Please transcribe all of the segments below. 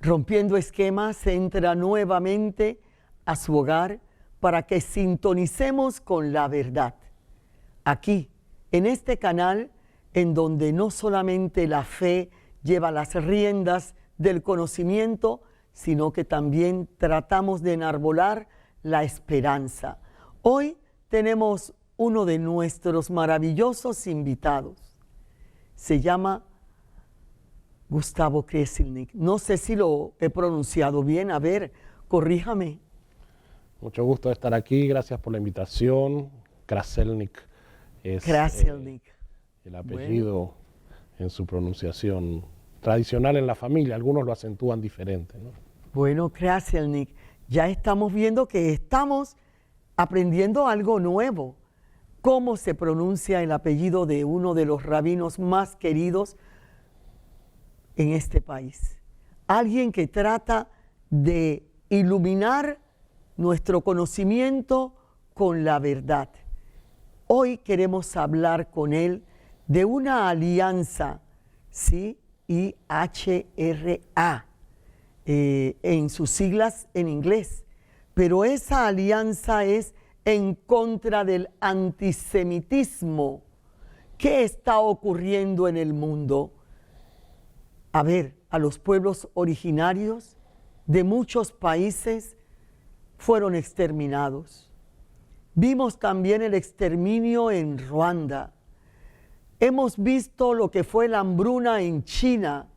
Rompiendo esquemas, entra nuevamente a su hogar para que sintonicemos con la verdad. Aquí, en este canal, en donde no solamente la fe lleva las riendas del conocimiento, sino que también tratamos de enarbolar la esperanza. Hoy tenemos uno de nuestros maravillosos invitados. Se llama Gustavo Krzeselnik. No sé si lo he pronunciado bien. A ver, corríjame. Mucho gusto de estar aquí. Gracias por la invitación. Krzeselnik es Krzeselnik. el apellido en su pronunciación tradicional en la familia. Algunos lo acentúan diferente, ¿no? Bueno, Krzeselnik, ya estamos viendo que estamos aprendiendo algo nuevo. ¿Cómo se pronuncia el apellido de uno de los rabinos más queridos en este país? Alguien que trata de iluminar nuestro conocimiento con la verdad. Hoy queremos hablar con él de una alianza, ¿sí? IHRA, en sus siglas en inglés. Pero esa alianza es en contra del antisemitismo. ¿Qué está ocurriendo en el mundo? A ver, a los pueblos originarios de muchos países fueron exterminados. Vimos también el exterminio en Ruanda. Hemos visto lo que fue la hambruna en China.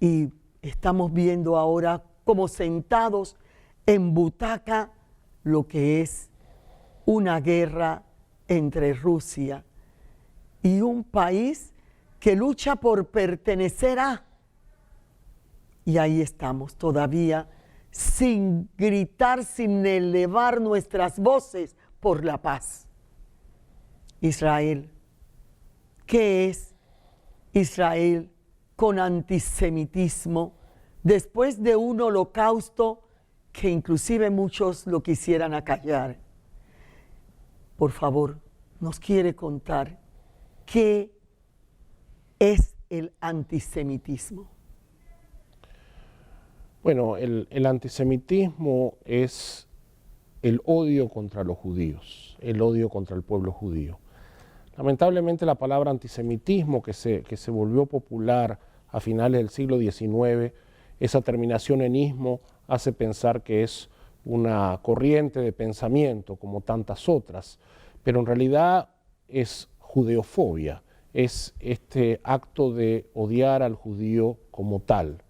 Y estamos viendo ahora como sentados en butaca lo que es una guerra entre Rusia y un país que lucha por pertenecer a. Y ahí estamos todavía sin gritar, sin elevar nuestras voces por la paz. Israel. ¿Qué es Israel con antisemitismo después de un holocausto que inclusive muchos lo quisieran acallar? Por favor, nos quiere contar qué es el antisemitismo. Bueno, el antisemitismo es el odio contra los judíos, el odio contra el pueblo judío. Lamentablemente la palabra antisemitismo que se volvió popular a finales del siglo XIX, esa terminación en ismo hace pensar que es una corriente de pensamiento como tantas otras, pero en realidad es judeofobia, es este acto de odiar al judío como tal.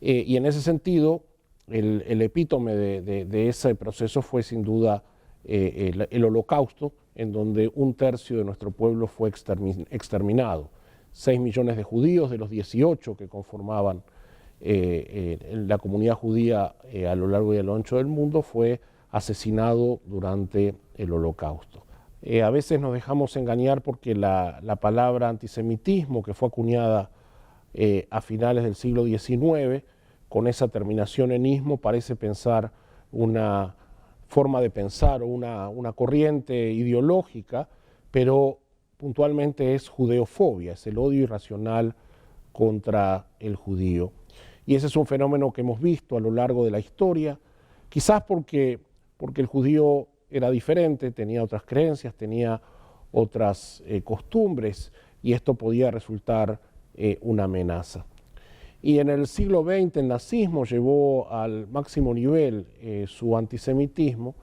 Y en ese sentido, el epítome de ese proceso fue sin duda el Holocausto, en donde 1/3 de nuestro pueblo fue exterminado. 6 millones de judíos de los 18 que conformaban la comunidad judía a lo largo y a lo ancho del mundo fue asesinado durante el Holocausto. A veces nos dejamos engañar porque la palabra antisemitismo, que fue acuñada a finales del siglo XIX, con esa terminación en ismo, parece pensar una forma de pensar o una corriente ideológica, pero puntualmente es judeofobia, es el odio irracional contra el judío. Y ese es un fenómeno que hemos visto a lo largo de la historia, quizás porque el judío era diferente, tenía otras creencias, tenía otras costumbres, y esto podía resultar una amenaza. Y en el siglo XX el nazismo llevó al máximo nivel su antisemitismo,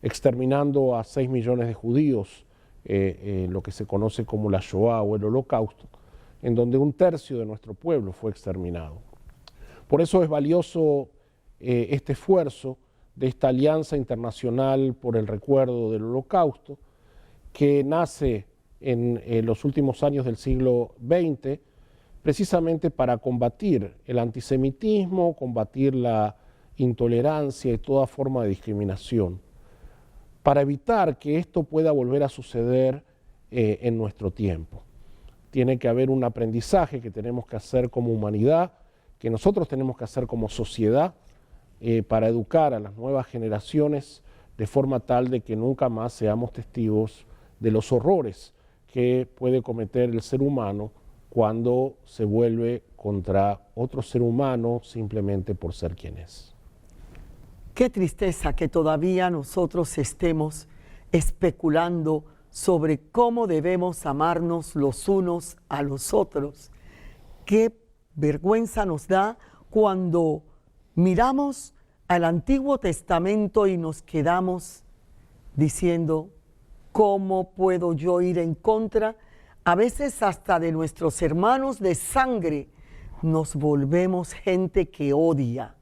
exterminando a 6 millones de judíos, lo que se conoce como la Shoah o el Holocausto, en donde 1/3 de nuestro pueblo fue exterminado. Por eso es valioso este esfuerzo de esta alianza internacional por el recuerdo del Holocausto, que nace en los últimos años del siglo XX, precisamente para combatir el antisemitismo, combatir la intolerancia y toda forma de discriminación, para evitar que esto pueda volver a suceder en nuestro tiempo. Tiene que haber un aprendizaje que tenemos que hacer como humanidad, que nosotros tenemos que hacer como sociedad, para educar a las nuevas generaciones de forma tal de que nunca más seamos testigos de los horrores que puede cometer el ser humano cuando se vuelve contra otro ser humano simplemente por ser quien es. Qué tristeza que todavía nosotros estemos especulando sobre cómo debemos amarnos los unos a los otros. Qué vergüenza nos da cuando miramos al Antiguo Testamento y nos quedamos diciendo, ¿cómo puedo yo ir en contra? A veces hasta de nuestros hermanos de sangre nos volvemos gente que odia.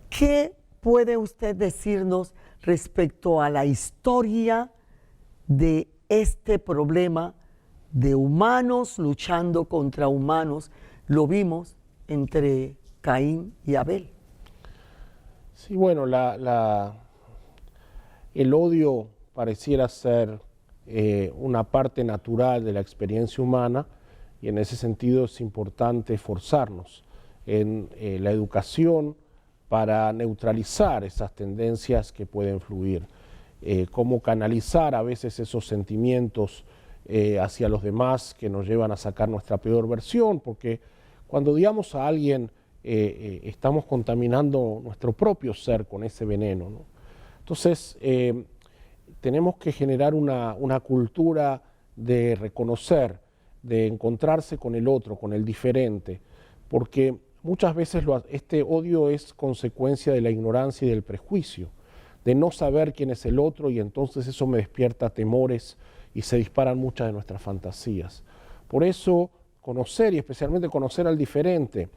¿Qué puede usted decirnos respecto a la historia de este problema de humanos luchando contra humanos? Lo vimos entre Caín y Abel. Sí, bueno, el odio pareciera ser una parte natural de la experiencia humana, y en ese sentido es importante esforzarnos en la educación para neutralizar esas tendencias que pueden fluir, cómo canalizar a veces esos sentimientos hacia los demás que nos llevan a sacar nuestra peor versión, porque cuando odiamos a alguien estamos contaminando nuestro propio ser con ese veneno, ¿no? Entonces, tenemos que generar una cultura de reconocer, de encontrarse con el otro, con el diferente, porque muchas veces este odio es consecuencia de la ignorancia y del prejuicio, de no saber quién es el otro, y entonces eso me despierta temores y se disparan muchas de nuestras fantasías. Por eso, conocer, y especialmente conocer al diferente,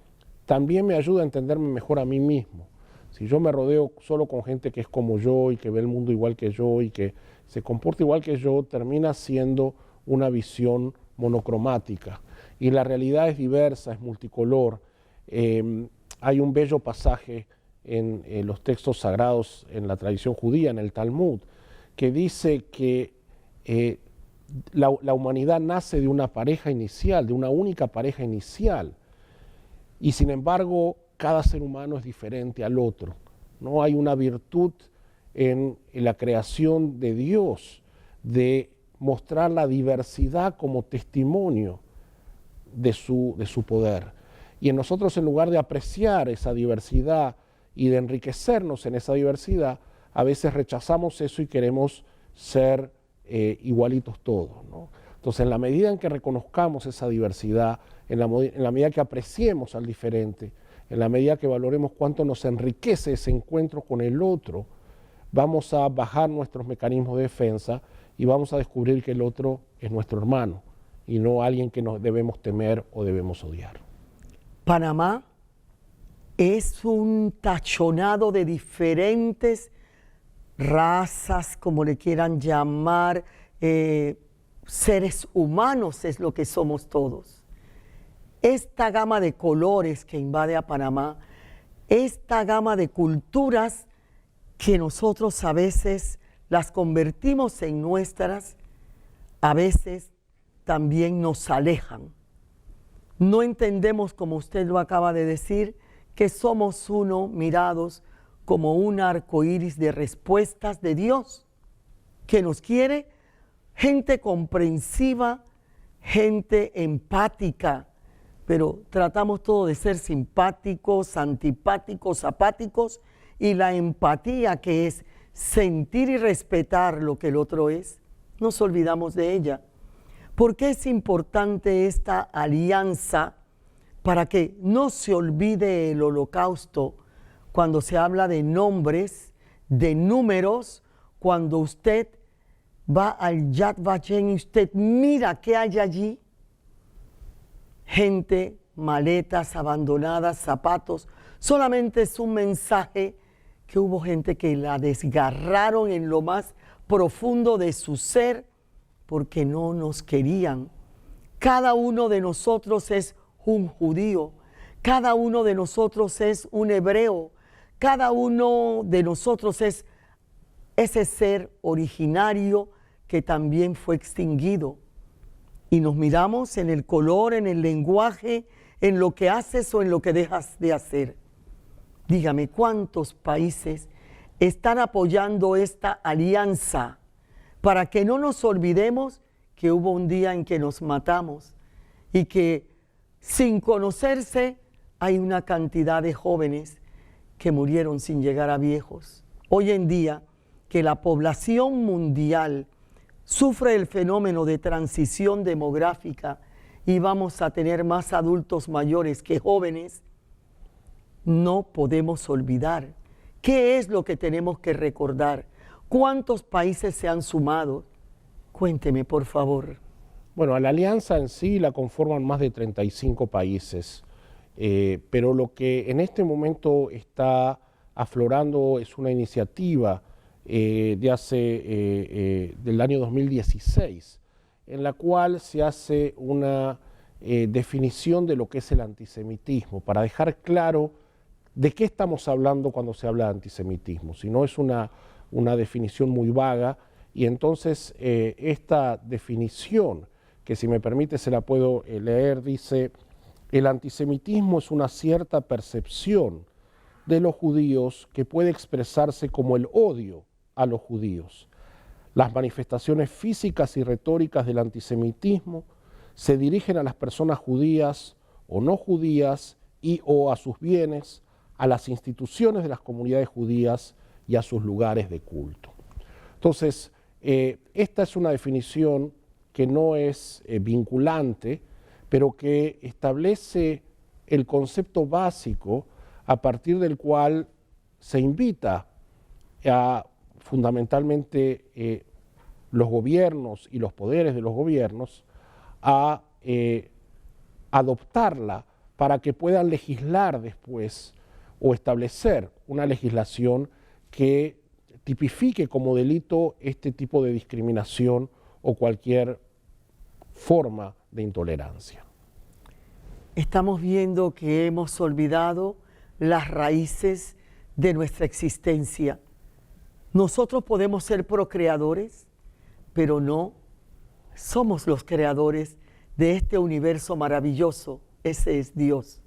también me ayuda a entenderme mejor a mí mismo. Si yo me rodeo solo con gente que es como yo y que ve el mundo igual que yo y que se comporta igual que yo, termina siendo una visión monocromática. Y la realidad es diversa, es multicolor. Hay un bello pasaje en los textos sagrados en la tradición judía, en el Talmud, que dice que la humanidad nace de una pareja inicial, de una única pareja inicial, y sin embargo cada ser humano es diferente al otro. No hay una virtud en la creación de Dios de mostrar la diversidad como testimonio de su poder. Y en nosotros, en lugar de apreciar esa diversidad y de enriquecernos en esa diversidad, a veces rechazamos eso y queremos ser igualitos todos, ¿no? Entonces, en la medida en que reconozcamos esa diversidad, en la medida que apreciemos al diferente, en la medida que valoremos cuánto nos enriquece ese encuentro con el otro, vamos a bajar nuestros mecanismos de defensa y vamos a descubrir que el otro es nuestro hermano y no alguien que nos debemos temer o debemos odiar. Panamá es un tachonado de diferentes razas, como le quieran llamar, seres humanos es lo que somos todos. Esta gama de colores que invade a Panamá, esta gama de culturas que nosotros a veces las convertimos en nuestras, a veces también nos alejan. No entendemos, como usted lo acaba de decir, que somos uno mirados como un arco iris de respuestas de Dios, que nos quiere gente comprensiva, gente empática, pero tratamos todo de ser simpáticos, antipáticos, apáticos, y la empatía, que es sentir y respetar lo que el otro es, nos olvidamos de ella. ¿Por qué es importante esta alianza? Para que no se olvide el holocausto cuando se habla de nombres, de números, cuando usted va al Yad Vashem y usted mira qué hay allí. Gente, maletas abandonadas, zapatos. Solamente es un mensaje que hubo gente que la desgarraron en lo más profundo de su ser porque no nos querían. Cada uno de nosotros es un judío, cada uno de nosotros es un hebreo, cada uno de nosotros es ese ser originario que también fue extinguido. Y nos miramos en el color, en el lenguaje, en lo que haces o en lo que dejas de hacer. Dígame, ¿cuántos países están apoyando esta alianza para que no nos olvidemos que hubo un día en que nos matamos y que sin conocerse hay una cantidad de jóvenes que murieron sin llegar a viejos. Hoy en día que la población mundial sufre el fenómeno de transición demográfica y vamos a tener más adultos mayores que jóvenes, no podemos olvidar. ¿Qué es lo que tenemos que recordar? ¿Cuántos países se han sumado? Cuénteme, por favor. Bueno, a la alianza en sí la conforman más de 35 países, pero lo que en este momento está aflorando es una iniciativa del año 2016, en la cual se hace una definición de lo que es el antisemitismo, para dejar claro de qué estamos hablando cuando se habla de antisemitismo. Si no es una definición muy vaga, y entonces esta definición, que si me permite se la puedo leer, dice: el antisemitismo es una cierta percepción de los judíos que puede expresarse como el odio a los judíos. Las manifestaciones físicas y retóricas del antisemitismo se dirigen a las personas judías o no judías y o a sus bienes, a las instituciones de las comunidades judías y a sus lugares de culto. Entonces, esta es una definición que no es vinculante, pero que establece el concepto básico a partir del cual se invita a fundamentalmente los gobiernos y los poderes de los gobiernos a adoptarla para que puedan legislar después o establecer una legislación que tipifique como delito este tipo de discriminación o cualquier forma de intolerancia. Estamos viendo que hemos olvidado las raíces de nuestra existencia. Nosotros podemos ser procreadores, pero no somos los creadores de este universo maravilloso. Ese es Dios.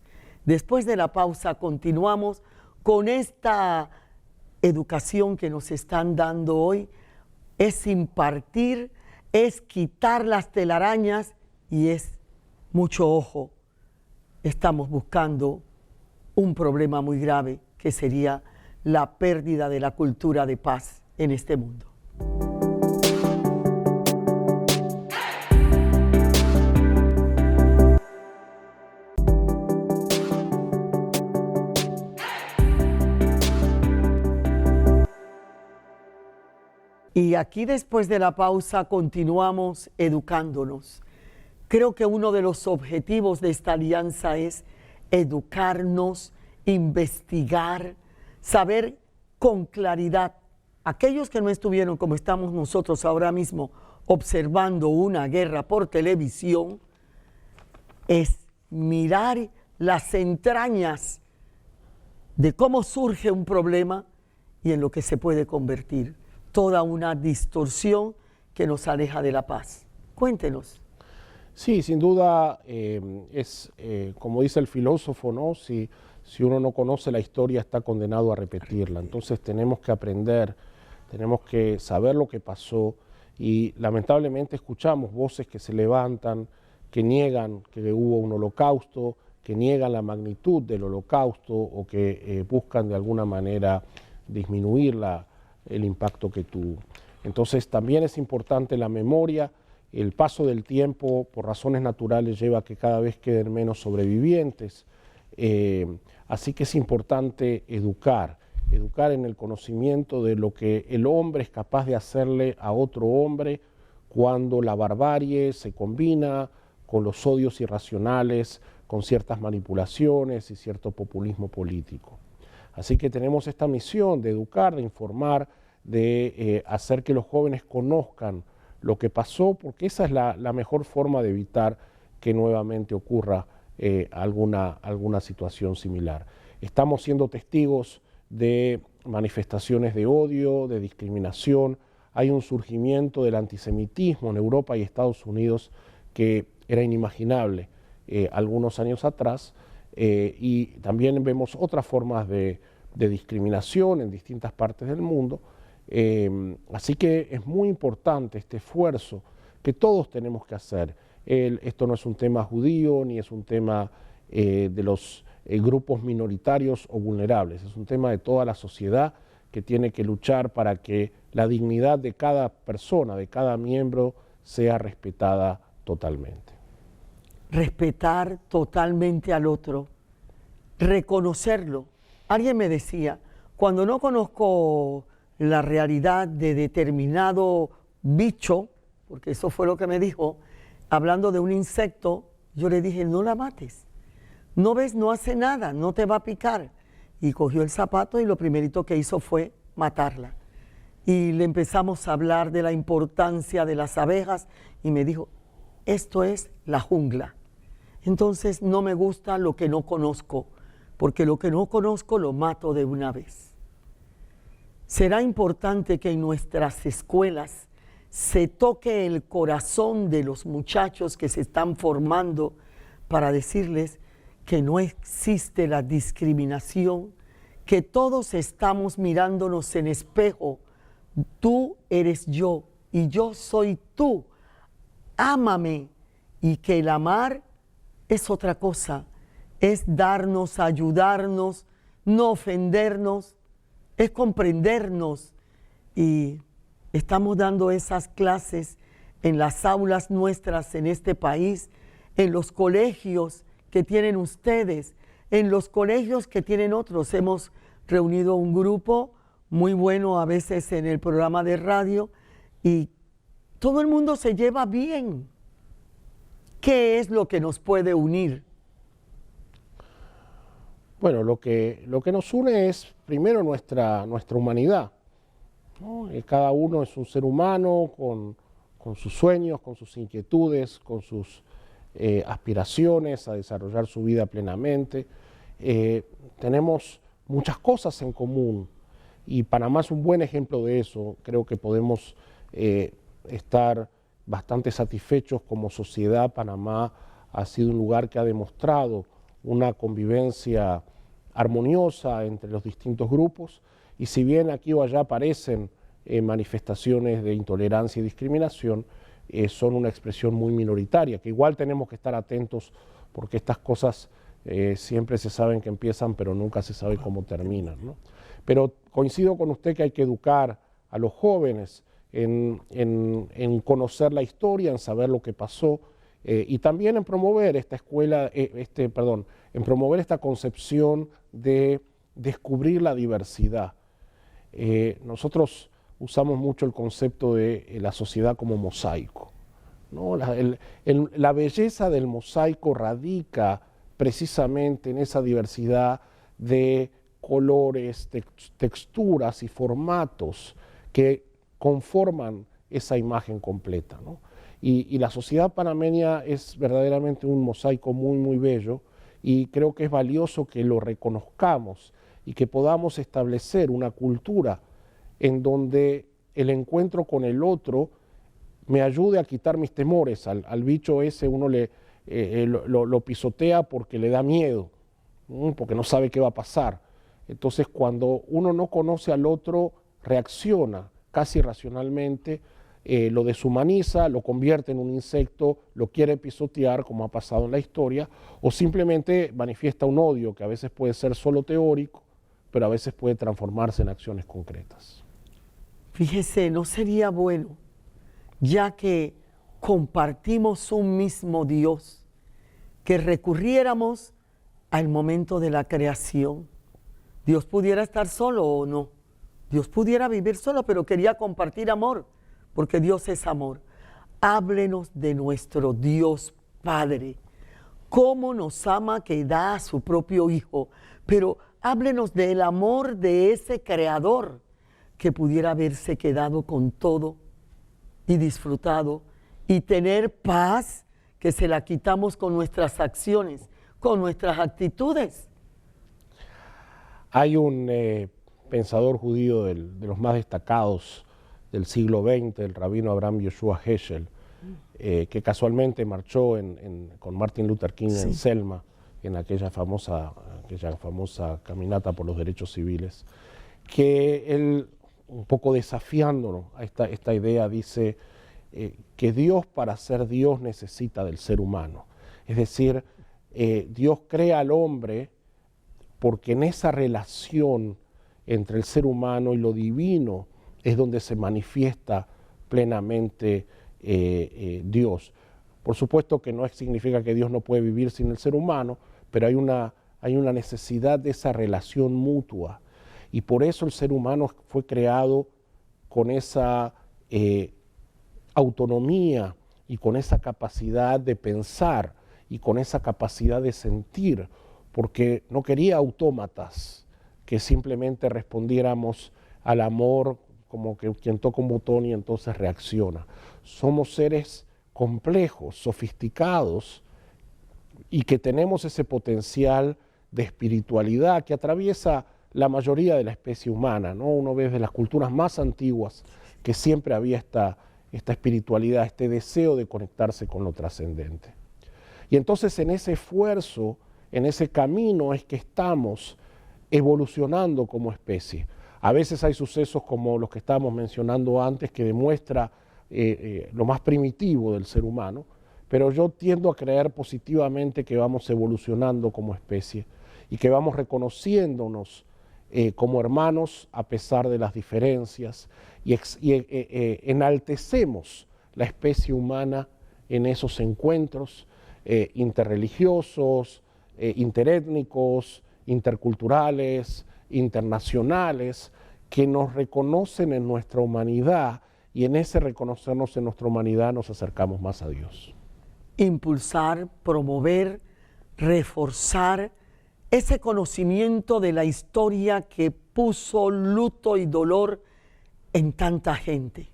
Después de la pausa continuamos con esta educación que nos están dando hoy. Es impartir, es quitar las telarañas y es mucho ojo. Estamos buscando un problema muy grave que sería la pérdida de la cultura de paz en este mundo. Y aquí después de la pausa continuamos educándonos. Creo que uno de los objetivos de esta alianza es educarnos, investigar, saber con claridad. Aquellos que no estuvieron como estamos nosotros ahora mismo observando una guerra por televisión, es mirar las entrañas de cómo surge un problema y en lo que se puede convertir. Toda una distorsión que nos aleja de la paz. Cuéntenos. Sí, sin duda como dice el filósofo, ¿no? Si uno no conoce la historia está condenado a repetirla. Entonces tenemos que aprender, tenemos que saber lo que pasó y lamentablemente escuchamos voces que se levantan, que niegan que hubo un holocausto, que niegan la magnitud del holocausto o que buscan de alguna manera disminuir el impacto que tuvo. Entonces también es importante la memoria. El paso del tiempo por razones naturales lleva a que cada vez queden menos sobrevivientes, así que es importante educar en el conocimiento de lo que el hombre es capaz de hacerle a otro hombre cuando la barbarie se combina con los odios irracionales, con ciertas manipulaciones y cierto populismo político. Así que tenemos esta misión de educar, de informar, de hacer que los jóvenes conozcan lo que pasó, porque esa es la mejor forma de evitar que nuevamente ocurra alguna situación similar. Estamos siendo testigos de manifestaciones de odio, de discriminación. Hay un surgimiento del antisemitismo en Europa y Estados Unidos que era inimaginable algunos años atrás, y también vemos otras formas de discriminación en distintas partes del mundo. Así que es muy importante este esfuerzo que todos tenemos que hacer esto no es un tema judío, ni es un tema de los grupos minoritarios o vulnerables, es un tema de toda la sociedad que tiene que luchar para que la dignidad de cada persona, de cada miembro, sea respetada totalmente. Respetar totalmente al otro, reconocerlo. Alguien me decía, cuando no conozco la realidad de determinado bicho, porque eso fue lo que me dijo, hablando de un insecto, yo le dije, no la mates. No ves, no hace nada, no te va a picar. Y cogió el zapato y lo primerito que hizo fue matarla. Y le empezamos a hablar de la importancia de las abejas y me dijo, esto es la jungla. Entonces no me gusta lo que no conozco, porque lo que no conozco lo mato de una vez. Será importante que en nuestras escuelas se toque el corazón de los muchachos que se están formando para decirles que no existe la discriminación, que todos estamos mirándonos en espejo. Tú eres yo y yo soy tú. Ámame. Y que el amar es otra cosa, es darnos, ayudarnos, no ofendernos, es comprendernos. Y estamos dando esas clases en las aulas nuestras en este país, en los colegios que tienen ustedes, en los colegios que tienen otros. Hemos reunido un grupo muy bueno a veces en el programa de radio y todo el mundo se lleva bien. ¿Qué es lo que nos puede unir? Bueno, lo que nos une es primero nuestra humanidad, ¿no? Cada uno es un ser humano con sus sueños, con sus inquietudes, con sus aspiraciones a desarrollar su vida plenamente. Tenemos muchas cosas en común y Panamá es un buen ejemplo de eso. Creo que podemos estar bastante satisfechos como sociedad. Panamá ha sido un lugar que ha demostrado una convivencia armoniosa entre los distintos grupos y si bien aquí o allá aparecen manifestaciones de intolerancia y discriminación, son una expresión muy minoritaria, que igual tenemos que estar atentos porque estas cosas siempre se saben que empiezan pero nunca se sabe cómo terminan, ¿no? Pero coincido con usted que hay que educar a los jóvenes en conocer la historia, en saber lo que pasó y también en promover esta escuela, en promover esta concepción de descubrir la diversidad. Nosotros usamos mucho el concepto de la sociedad como mosaico, ¿no? La belleza del mosaico radica precisamente en esa diversidad de colores, texturas y formatos que conforman esa imagen completa, ¿no? Y la sociedad panameña es verdaderamente un mosaico muy, muy bello y creo que es valioso que lo reconozcamos y que podamos establecer una cultura en donde el encuentro con el otro me ayude a quitar mis temores. Al bicho ese uno lo pisotea porque le da miedo, porque no sabe qué va a pasar. Entonces cuando uno no conoce al otro, reacciona casi racionalmente, lo deshumaniza, lo convierte en un insecto, lo quiere pisotear como ha pasado en la historia, o simplemente manifiesta un odio que a veces puede ser solo teórico, pero a veces puede transformarse en acciones concretas. Fíjese, ¿no sería bueno, ya que compartimos un mismo Dios, que recurriéramos al momento de la creación? Dios pudiera estar solo o no, Dios pudiera vivir solo, pero quería compartir amor, porque Dios es amor. Háblenos de nuestro Dios Padre, cómo nos ama que da a su propio Hijo, pero háblenos del amor de ese Creador que pudiera haberse quedado con todo y disfrutado y tener paz que se la quitamos con nuestras acciones, con nuestras actitudes. Hay un pensador judío de los más destacados del siglo XX, el rabino Abraham Yoshua Heschel, que casualmente marchó con Martin Luther King en Selma, en aquella famosa caminata por los derechos civiles, que él, un poco desafiándonos a esta idea, dice, que Dios para ser Dios necesita del ser humano. Es decir, Dios crea al hombre porque en esa relación entre el ser humano y lo divino es donde se manifiesta plenamente Dios. Por supuesto que no significa que Dios no puede vivir sin el ser humano, pero hay una necesidad de esa relación mutua. Y por eso el ser humano fue creado con esa autonomía y con esa capacidad de pensar y con esa capacidad de sentir, porque no quería autómatas que simplemente respondiéramos al amor como que quien toca un botón y entonces reacciona. Somos seres complejos, sofisticados, y que tenemos ese potencial de espiritualidad que atraviesa la mayoría de la especie humana, ¿no? Uno ve desde las culturas más antiguas que siempre había esta espiritualidad, este deseo de conectarse con lo trascendente. Y entonces en ese esfuerzo, en ese camino es que estamos evolucionando como especie. A veces hay sucesos como los que estábamos mencionando antes que demuestra lo más primitivo del ser humano, pero yo tiendo a creer positivamente que vamos evolucionando como especie y que vamos reconociéndonos como hermanos a pesar de las diferencias y enaltecemos la especie humana en esos encuentros interreligiosos, interétnicos, interculturales, internacionales, que nos reconocen en nuestra humanidad y en ese reconocernos en nuestra humanidad nos acercamos más a Dios. Impulsar, promover, reforzar ese conocimiento de la historia que puso luto y dolor en tanta gente.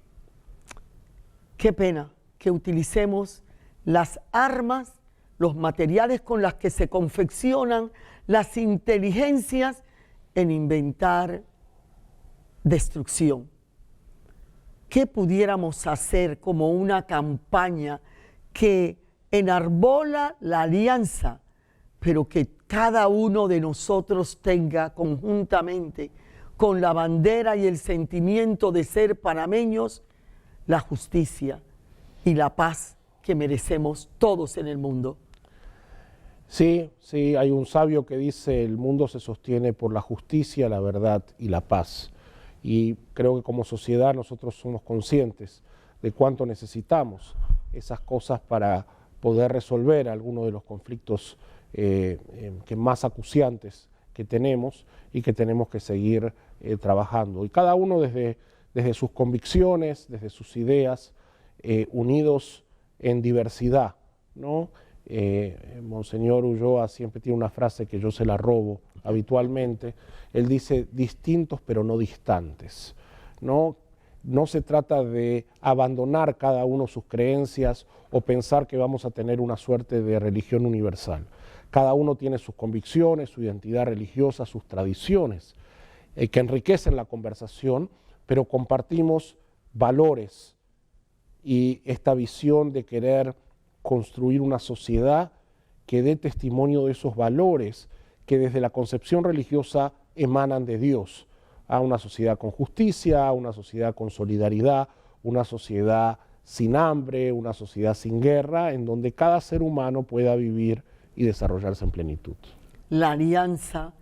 Qué pena que utilicemos las armas, los materiales con los que se confeccionan las inteligencias en inventar destrucción. ¿Qué pudiéramos hacer como una campaña que enarbola la alianza, pero que cada uno de nosotros tenga conjuntamente con la bandera y el sentimiento de ser panameños la justicia y la paz que merecemos todos en el mundo? Sí, hay un sabio que dice: el mundo se sostiene por la justicia, la verdad y la paz. Y creo que como sociedad nosotros somos conscientes de cuánto necesitamos esas cosas para poder resolver algunos de los conflictos que más acuciantes que tenemos y que tenemos que seguir trabajando. Y cada uno desde sus convicciones, desde sus ideas, unidos en diversidad, ¿no? Monseñor Ulloa siempre tiene una frase que yo se la robo habitualmente. Él dice: distintos pero no distantes, ¿no? No se trata de abandonar cada uno sus creencias o pensar que vamos a tener una suerte de religión universal. Cada uno tiene sus convicciones, su identidad religiosa, sus tradiciones, que enriquecen la conversación, pero compartimos valores y esta visión de querer construir una sociedad que dé testimonio de esos valores que desde la concepción religiosa emanan de Dios, a una sociedad con justicia, a una sociedad con solidaridad, una sociedad sin hambre, una sociedad sin guerra, en donde cada ser humano pueda vivir y desarrollarse en plenitud. La alianza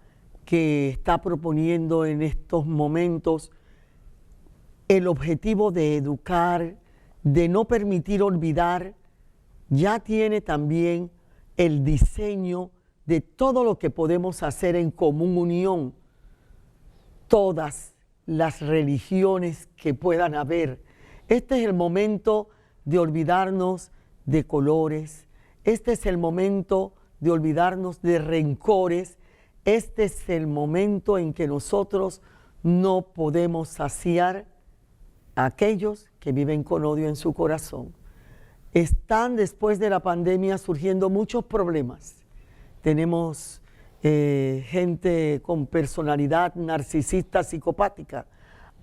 que está proponiendo en estos momentos el objetivo de educar, de no permitir olvidar, ya tiene también el diseño de todo lo que podemos hacer en común unión. Todas las religiones que puedan haber. Este es el momento de olvidarnos de colores, este es el momento de olvidarnos de rencores, este es el momento en que nosotros no podemos saciar a aquellos que viven con odio en su corazón. Están después de la pandemia surgiendo muchos problemas. Tenemos gente con personalidad narcisista, psicopática.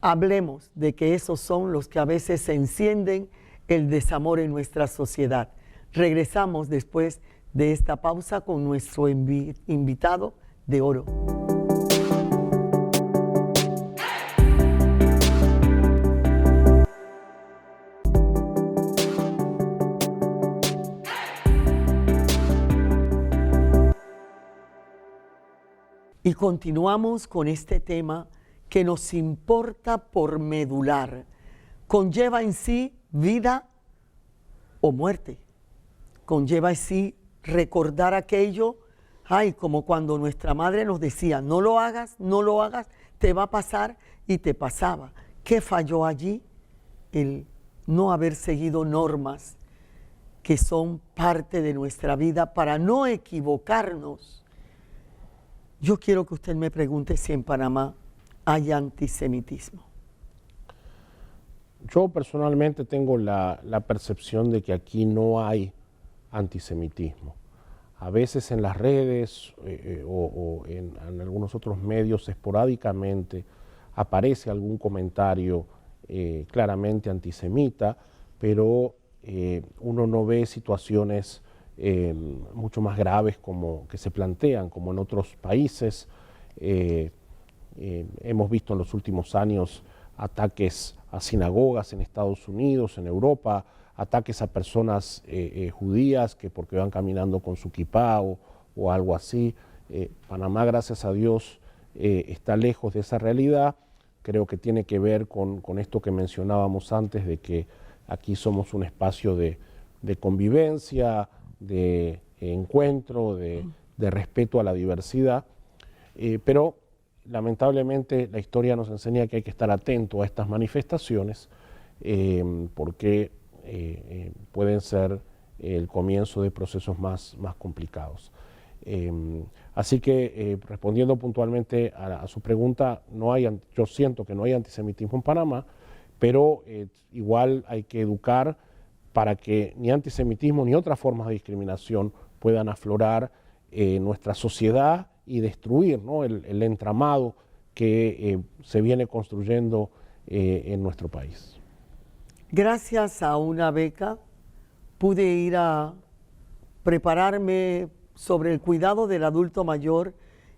Hablemos de que esos son los que a veces encienden el desamor en nuestra sociedad. Regresamos después de esta pausa con nuestro invitado de oro. Y continuamos con este tema que nos importa por medular. Conlleva en sí vida o muerte. Conlleva en sí recordar aquello, como cuando nuestra madre nos decía, no lo hagas, te va a pasar, y te pasaba. ¿Qué falló allí? El no haber seguido normas que son parte de nuestra vida para no equivocarnos. Yo quiero que usted me pregunte si en Panamá hay antisemitismo. Yo personalmente tengo la percepción de que aquí no hay antisemitismo. A veces en las redes o en algunos otros medios esporádicamente aparece algún comentario claramente antisemita, pero uno no ve situaciones mucho más graves como que se plantean, como en otros países. Hemos visto en los últimos años ataques a sinagogas en Estados Unidos, en Europa, ataques a personas judías que porque van caminando con su kipá o algo así. Panamá, gracias a Dios, está lejos de esa realidad. Creo que tiene que ver con esto que mencionábamos antes, de que aquí somos un espacio de convivencia, de encuentro, de respeto a la diversidad, pero lamentablemente la historia nos enseña que hay que estar atento a estas manifestaciones porque pueden ser el comienzo de procesos más complicados. Así que respondiendo puntualmente a su pregunta, yo siento que no hay antisemitismo en Panamá, pero igual hay que educar para que ni antisemitismo ni otras formas de discriminación puedan aflorar en nuestra sociedad y destruir, ¿no?, el entramado que se viene construyendo en nuestro país. Gracias a una beca pude ir a prepararme sobre el cuidado del adulto mayor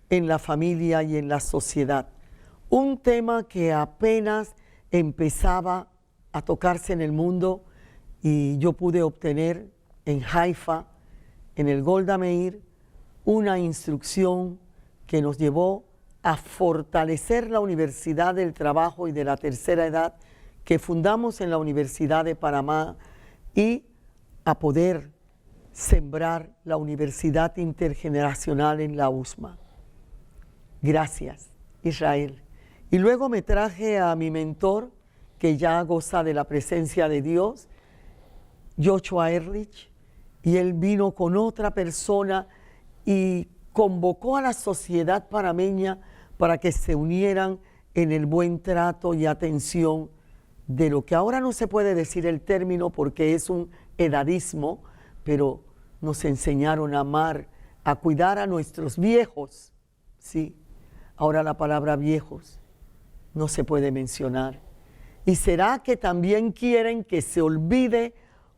en la familia y en la sociedad. Un tema que apenas empezaba a tocarse en el mundo, y yo pude obtener en Haifa, en el Golda Meir, una instrucción que nos llevó a fortalecer la Universidad del Trabajo y de la Tercera Edad que fundamos en la Universidad de Panamá y a poder sembrar la Universidad Intergeneracional en la USMA. Gracias, Israel. Y luego me traje a mi mentor, que ya goza de la presencia de Dios, Joshua Ehrlich, y él vino con otra persona y convocó a la sociedad panameña para que se unieran en el buen trato y atención de lo que ahora no se puede decir el término porque es un edadismo, pero nos enseñaron a amar, a cuidar a nuestros viejos. Sí, ahora la palabra viejos no se puede mencionar. ¿Y será que también quieren que se olvide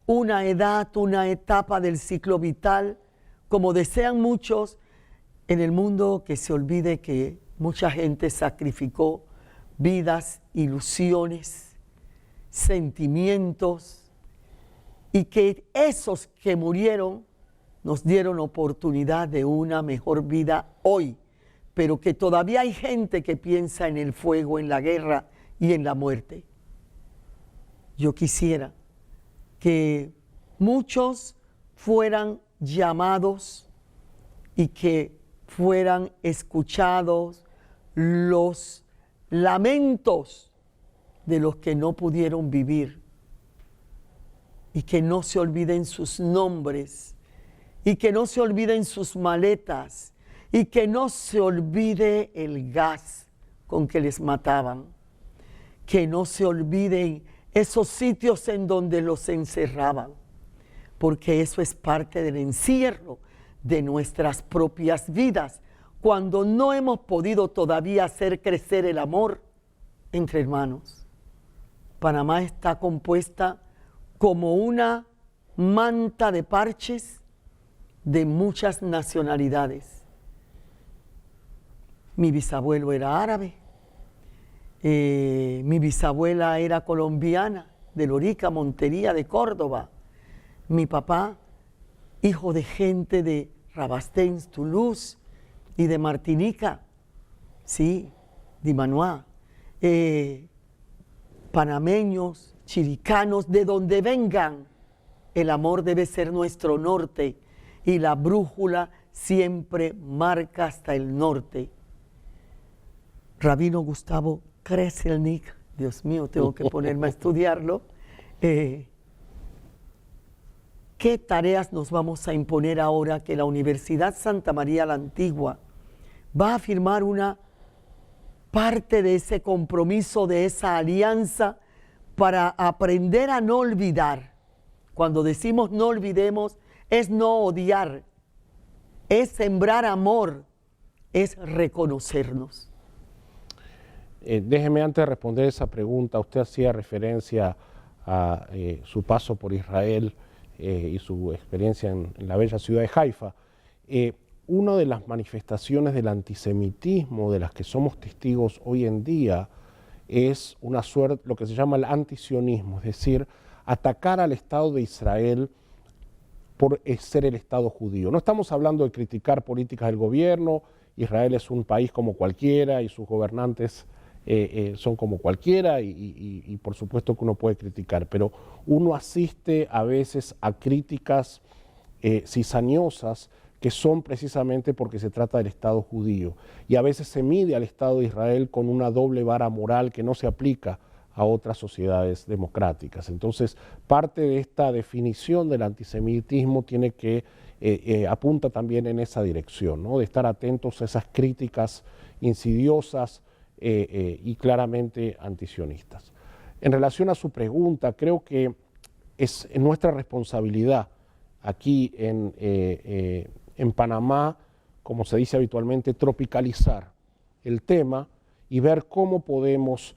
una edad, una etapa del ciclo vital, como desean muchos en el mundo, que se olvide que mucha gente sacrificó vidas, ilusiones, sentimientos, y que esos que murieron nos dieron oportunidad de una mejor vida hoy, pero que todavía hay gente que piensa en el fuego, en la guerra y en la muerte? Yo quisiera que muchos fueran llamados y que fueran escuchados los lamentos de los que no pudieron vivir, y que no se olviden sus nombres, y que no se olviden sus maletas, y que no se olvide el gas con que les mataban, que no se olviden esos sitios en donde los encerraban, porque eso es parte del encierro de nuestras propias vidas, cuando no hemos podido todavía hacer crecer el amor entre hermanos. Panamá está compuesta como una manta de parches de muchas nacionalidades. Mi bisabuelo era árabe, mi bisabuela era colombiana, de Lorica, Montería, de Córdoba. Mi papá, hijo de gente de Rabastens, Toulouse y de Martinica, sí, de Manoá, panameños, chiricanos, de donde vengan, el amor debe ser nuestro norte y la brújula siempre marca hasta el norte. Rabino Gustavo Kreselnik, Dios mío, tengo que ponerme a estudiarlo. ¿Qué tareas nos vamos a imponer ahora que la Universidad Santa María la Antigua va a firmar una parte de ese compromiso, de esa alianza, para aprender a no olvidar? Cuando decimos no olvidemos, es no odiar, es sembrar amor, es reconocernos. Déjeme antes de responder esa pregunta, usted hacía referencia a su paso por Israel y su experiencia en la bella ciudad de Haifa. Una de las manifestaciones del antisemitismo de las que somos testigos hoy en día es una suerte, lo que se llama el antisionismo, es decir, atacar al Estado de Israel por ser el Estado judío. No estamos hablando de criticar políticas del gobierno. Israel es un país como cualquiera y sus gobernantes son como cualquiera y por supuesto que uno puede criticar, pero uno asiste a veces a críticas cizañosas que son precisamente porque se trata del Estado judío. Y a veces se mide al Estado de Israel con una doble vara moral que no se aplica a otras sociedades democráticas. Entonces, parte de esta definición del antisemitismo tiene que apunta también en esa dirección, ¿no? De estar atentos a esas críticas insidiosas y claramente antisionistas. En relación a su pregunta, creo que es nuestra responsabilidad aquí en Panamá, como se dice habitualmente, tropicalizar el tema y ver cómo podemos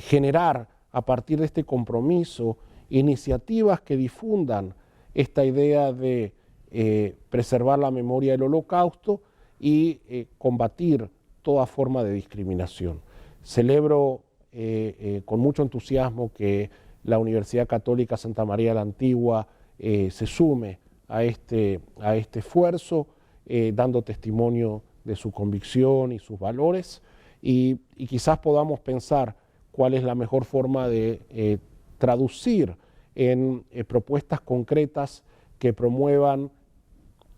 generar a partir de este compromiso iniciativas que difundan esta idea de preservar la memoria del Holocausto y combatir toda forma de discriminación. Celebro con mucho entusiasmo que la Universidad Católica Santa María la Antigua se sume a este esfuerzo, dando testimonio de su convicción y sus valores, y quizás podamos pensar cuál es la mejor forma de traducir en propuestas concretas que promuevan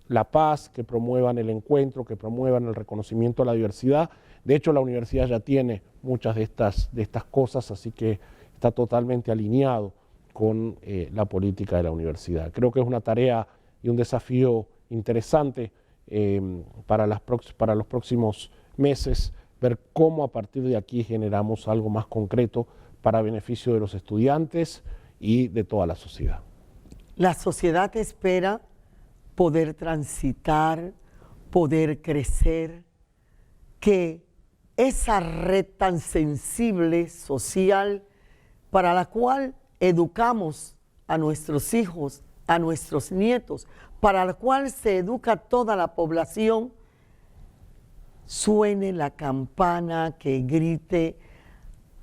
la paz, que promuevan el encuentro, que promuevan el reconocimiento a la diversidad. De hecho, la universidad ya tiene muchas de estas cosas, así que está totalmente alineado con la política de la universidad. Creo que es una tarea y un desafío interesante para los próximos meses, ver cómo a partir de aquí generamos algo más concreto para beneficio de los estudiantes y de toda la sociedad. La sociedad espera poder transitar, poder crecer, que esa red tan sensible, social, para la cual educamos a nuestros hijos, a nuestros nietos, para la cual se educa toda la población, suene la campana que grite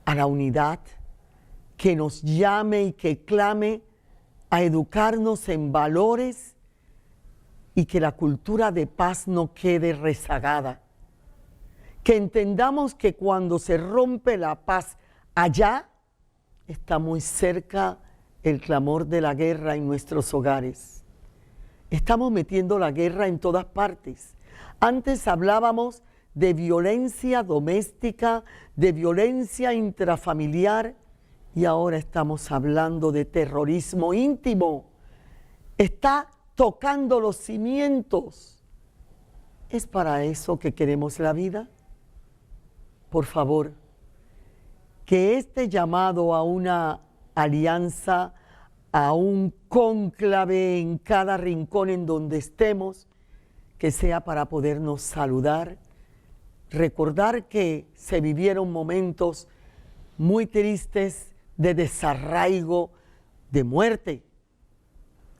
a la unidad, que nos llame y que clame a educarnos en valores y que la cultura de paz no quede rezagada. Que entendamos que cuando se rompe la paz allá, está muy cerca el clamor de la guerra en nuestros hogares. Estamos metiendo la guerra en todas partes. Antes hablábamos de violencia doméstica, de violencia intrafamiliar, y ahora estamos hablando de terrorismo íntimo. Está tocando los cimientos. ¿Es para eso que queremos la vida? Por favor, que este llamado a una alianza, a un cónclave en cada rincón en donde estemos, que sea para podernos saludar, recordar que se vivieron momentos muy tristes de desarraigo, de muerte.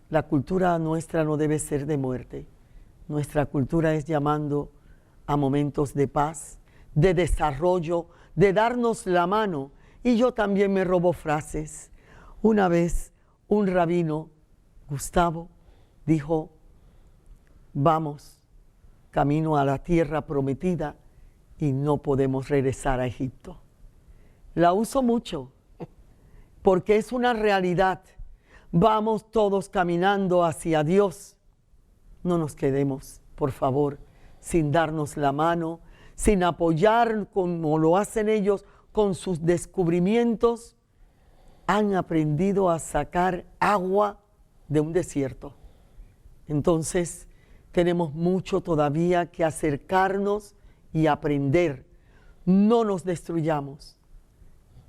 La cultura nuestra no debe ser de muerte. Nuestra cultura es llamando a momentos de paz, de desarrollo, de darnos la mano. Y yo también me robo frases. Una vez un rabino, Gustavo, dijo: vamos, camino a la tierra prometida y no podemos regresar a Egipto. La uso mucho porque es una realidad. Vamos todos caminando hacia Dios. No nos quedemos, por favor, sin darnos la mano, sin apoyar como lo hacen ellos con sus descubrimientos. Han aprendido a sacar agua de un desierto. Entonces, tenemos mucho todavía que acercarnos y aprender. No nos destruyamos.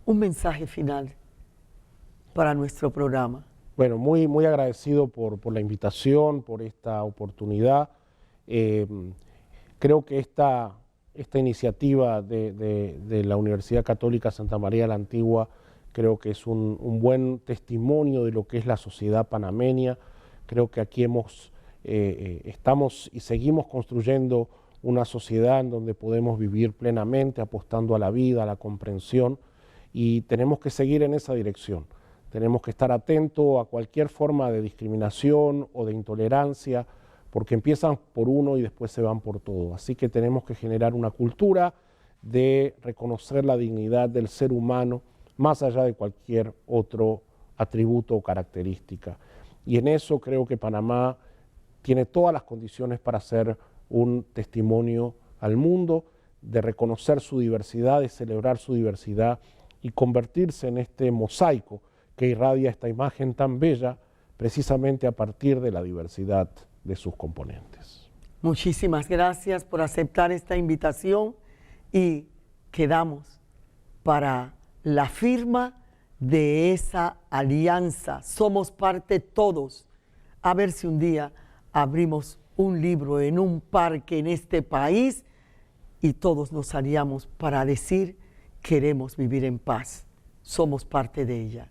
Un mensaje final para nuestro programa. Bueno, muy, muy agradecido por la invitación, por esta oportunidad. Creo que esta iniciativa de la Universidad Católica Santa María la Antigua creo que es un buen testimonio de lo que es la sociedad panameña. Creo que aquí estamos y seguimos construyendo una sociedad en donde podemos vivir plenamente, apostando a la vida, a la comprensión, y tenemos que seguir en esa dirección. Tenemos que estar atentos a cualquier forma de discriminación o de intolerancia, porque empiezan por uno y después se van por todo. Así que tenemos que generar una cultura de reconocer la dignidad del ser humano, más allá de cualquier otro atributo o característica. Y en eso creo que Panamá tiene todas las condiciones para ser un testimonio al mundo, de reconocer su diversidad, de celebrar su diversidad y convertirse en este mosaico que irradia esta imagen tan bella precisamente a partir de la diversidad de sus componentes. Muchísimas gracias por aceptar esta invitación y quedamos para la firma de esa alianza. Somos parte todos. A ver si un día abrimos un libro en un parque en este país y todos nos haríamos para decir queremos vivir en paz. Somos parte de ella.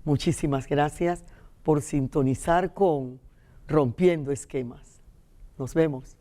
Muchísimas gracias por sintonizar con Rompiendo Esquemas. Nos vemos.